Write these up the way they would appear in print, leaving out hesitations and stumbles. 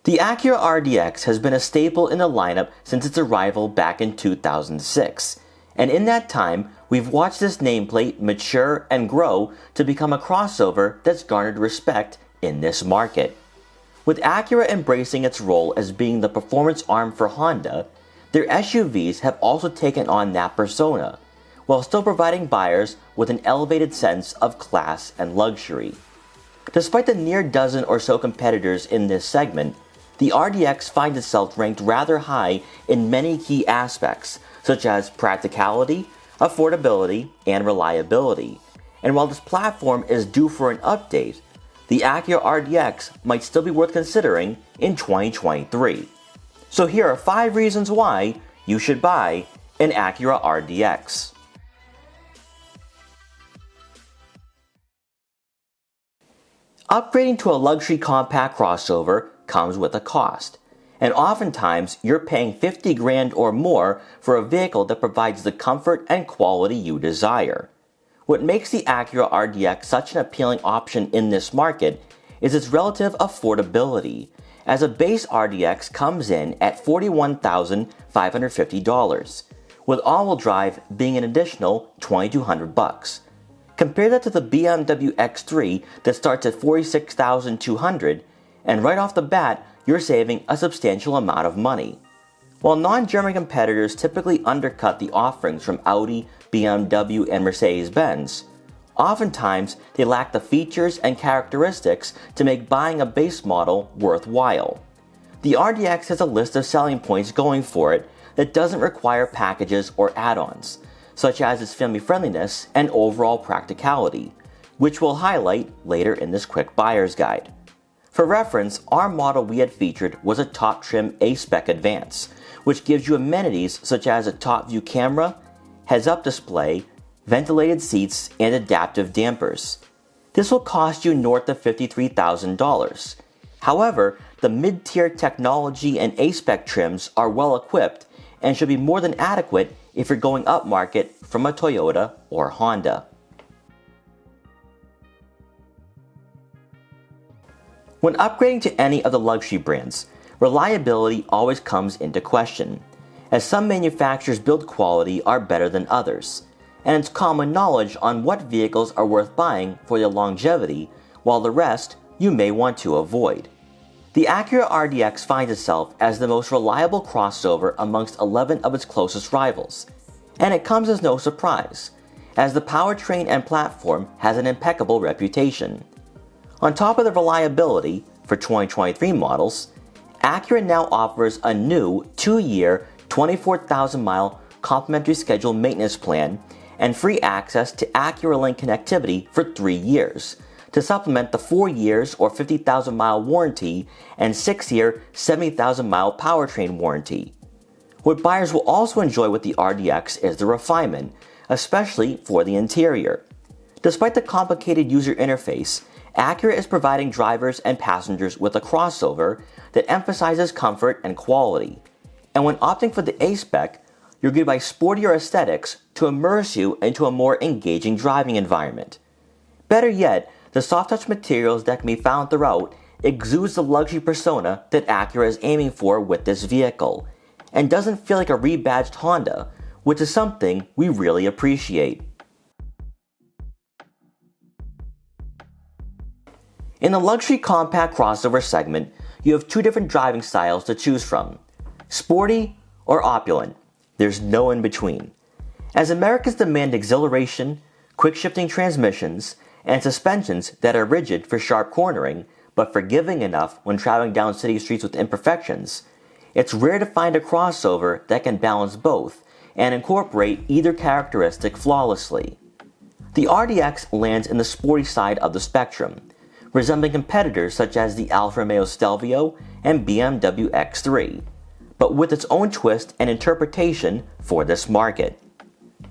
The Acura RDX has been a staple in the lineup since its arrival back in 2006, and in that time, we've watched this nameplate mature and grow to become a crossover that's garnered respect in this market. With Acura embracing its role as being the performance arm for Honda, their SUVs have also taken on that persona, while still providing buyers with an elevated sense of class and luxury. Despite the near dozen or so competitors in this segment, the RDX finds itself ranked rather high in many key aspects, such as practicality, affordability, and reliability. And while this platform is due for an update, the Acura RDX might still be worth considering in 2023. So here are 5 reasons why you should buy an Acura RDX. Upgrading to a luxury compact crossover comes with a cost, and oftentimes you're paying 50 grand or more for a vehicle that provides the comfort and quality you desire. What makes the Acura RDX such an appealing option in this market is its relative affordability, as a base RDX comes in at $41,550, with all-wheel drive being an additional $2,200. Compare that to the BMW X3 that starts at $46,200, and right off the bat, you're saving a substantial amount of money. While non-German competitors typically undercut the offerings from Audi, BMW, and Mercedes-Benz, oftentimes they lack the features and characteristics to make buying a base model worthwhile. The RDX has a list of selling points going for it that doesn't require packages or add-ons, such as its family friendliness and overall practicality, which we'll highlight later in this quick buyer's guide. For reference, our model we had featured was a top trim A-Spec Advance, which gives you amenities such as a top view camera, heads-up display, ventilated seats, and adaptive dampers. This will cost you north of $53,000. However, the mid-tier technology and A-Spec trims are well equipped and should be more than adequate if you're going upmarket from a Toyota or Honda. When upgrading to any of the luxury brands, reliability always comes into question, as some manufacturers' build quality are better than others, and it's common knowledge on what vehicles are worth buying for their longevity, while the rest you may want to avoid. The Acura RDX finds itself as the most reliable crossover amongst 11 of its closest rivals, and it comes as no surprise, as the powertrain and platform has an impeccable reputation. On top of the reliability, for 2023 models, Acura now offers a new 2-year, 24,000-mile complimentary scheduled maintenance plan and free access to Acura Link connectivity for 3 years, to supplement the 4 years or 50,000-mile warranty and 6-year, 70,000-mile powertrain warranty. What buyers will also enjoy with the RDX is the refinement, especially for the interior. Despite the complicated user interface, Acura is providing drivers and passengers with a crossover that emphasizes comfort and quality. And when opting for the A-Spec, you're greeted by sportier aesthetics to immerse you into a more engaging driving environment. Better yet, the soft-touch materials that can be found throughout exudes the luxury persona that Acura is aiming for with this vehicle, and doesn't feel like a rebadged Honda, which is something we really appreciate. In the luxury compact crossover segment, you have 2 different driving styles to choose from: sporty or opulent. There's no in between. As Americans demand exhilaration, quick-shifting transmissions, and suspensions that are rigid for sharp cornering, but forgiving enough when traveling down city streets with imperfections, it's rare to find a crossover that can balance both and incorporate either characteristic flawlessly. The RDX lands in the sporty side of the spectrum, resembling competitors such as the Alfa Romeo Stelvio and BMW X3, but with its own twist and interpretation for this market.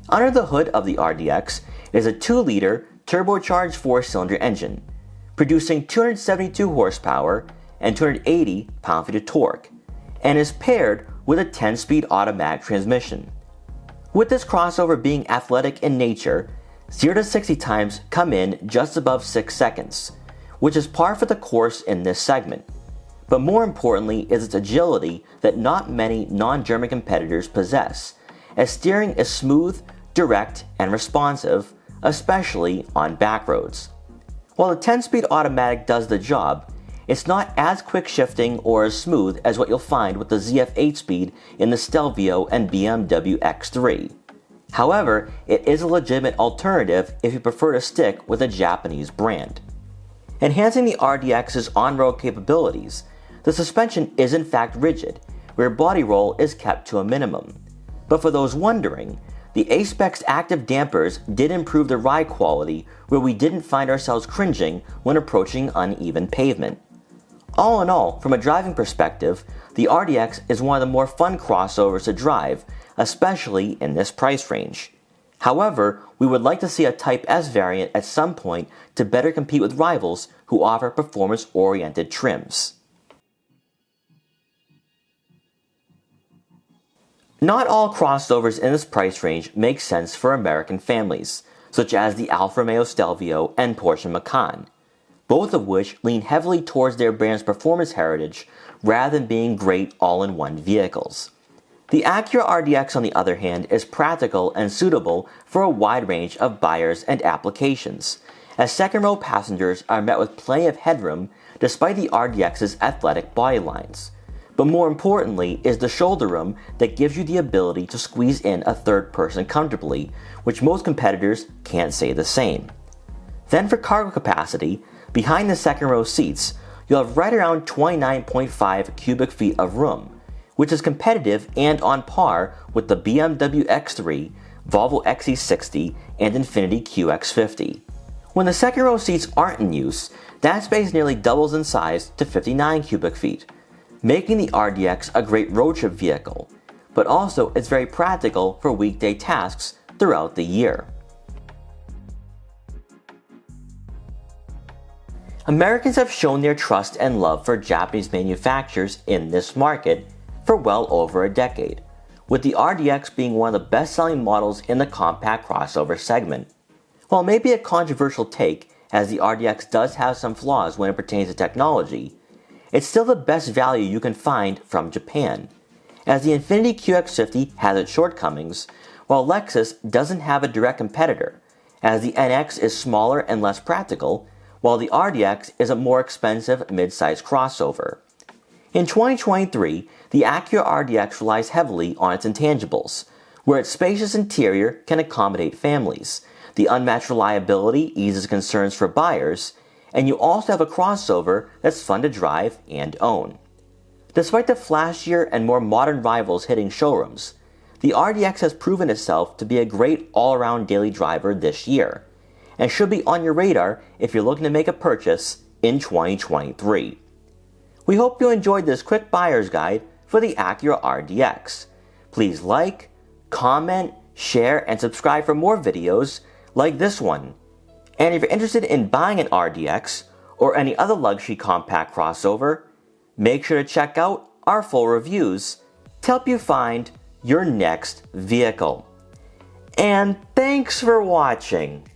Under the hood of the RDX is a 2-liter turbocharged 4-cylinder engine, producing 272 horsepower and 280 pound-feet of torque, and is paired with a 10-speed automatic transmission. With this crossover being athletic in nature, 0 to 60 times come in just above 6 seconds, which is par for the course in this segment. but more importantly is its agility that not many non-German competitors possess, as steering is smooth, direct, and responsive, especially on back roads. While the 10-speed automatic does the job, it's not as quick shifting or as smooth as what you'll find with the ZF 8-speed in the Stelvio and BMW X3. However, it is a legitimate alternative if you prefer to stick with a Japanese brand. Enhancing the RDX's on-road capabilities, the suspension is in fact rigid, rear body roll is kept to a minimum. But for those wondering, the A-Spec's active dampers did improve the ride quality where we didn't find ourselves cringing when approaching uneven pavement. All in all, from a driving perspective, the RDX is one of the more fun crossovers to drive, especially in this price range. However, we would like to see a Type S variant at some point to better compete with rivals who offer performance-oriented trims. Not all crossovers in this price range make sense for American families, such as the Alfa Romeo Stelvio and Porsche Macan, both of which lean heavily towards their brand's performance heritage rather than being great all-in-one vehicles. The Acura RDX, on the other hand, is practical and suitable for a wide range of buyers and applications, as second-row passengers are met with plenty of headroom despite the RDX's athletic body lines. But more importantly is the shoulder room that gives you the ability to squeeze in a third person comfortably, which most competitors can't say the same. Then for cargo capacity, behind the second row seats, you'll have right around 29.5 cubic feet of room, which is competitive and on par with the BMW X3, Volvo XC60, and Infiniti QX50. When the second row seats aren't in use, that space nearly doubles in size to 59 cubic feet, making the RDX a great road trip vehicle, but also it's very practical for weekday tasks throughout the year. Americans have shown their trust and love for Japanese manufacturers in this market for well over a decade, with the RDX being one of the best-selling models in the compact crossover segment. While maybe a controversial take, as the RDX does have some flaws when it pertains to technology, it's still the best value you can find from Japan, as the Infiniti QX50 has its shortcomings, while Lexus doesn't have a direct competitor, as the NX is smaller and less practical, while the RDX is a more expensive mid-size crossover. In 2023, the Acura RDX relies heavily on its intangibles, where its spacious interior can accommodate families, the unmatched reliability eases concerns for buyers, and you also have a crossover that's fun to drive and own. Despite the flashier and more modern rivals hitting showrooms, the RDX has proven itself to be a great all-around daily driver this year, and should be on your radar if you're looking to make a purchase in 2023. We hope you enjoyed this quick buyer's guide for the Acura RDX. Please like, comment, share, and subscribe for more videos like this one. And if you're interested in buying an RDX or any other luxury compact crossover, make sure to check out our full reviews to help you find your next vehicle. And thanks for watching.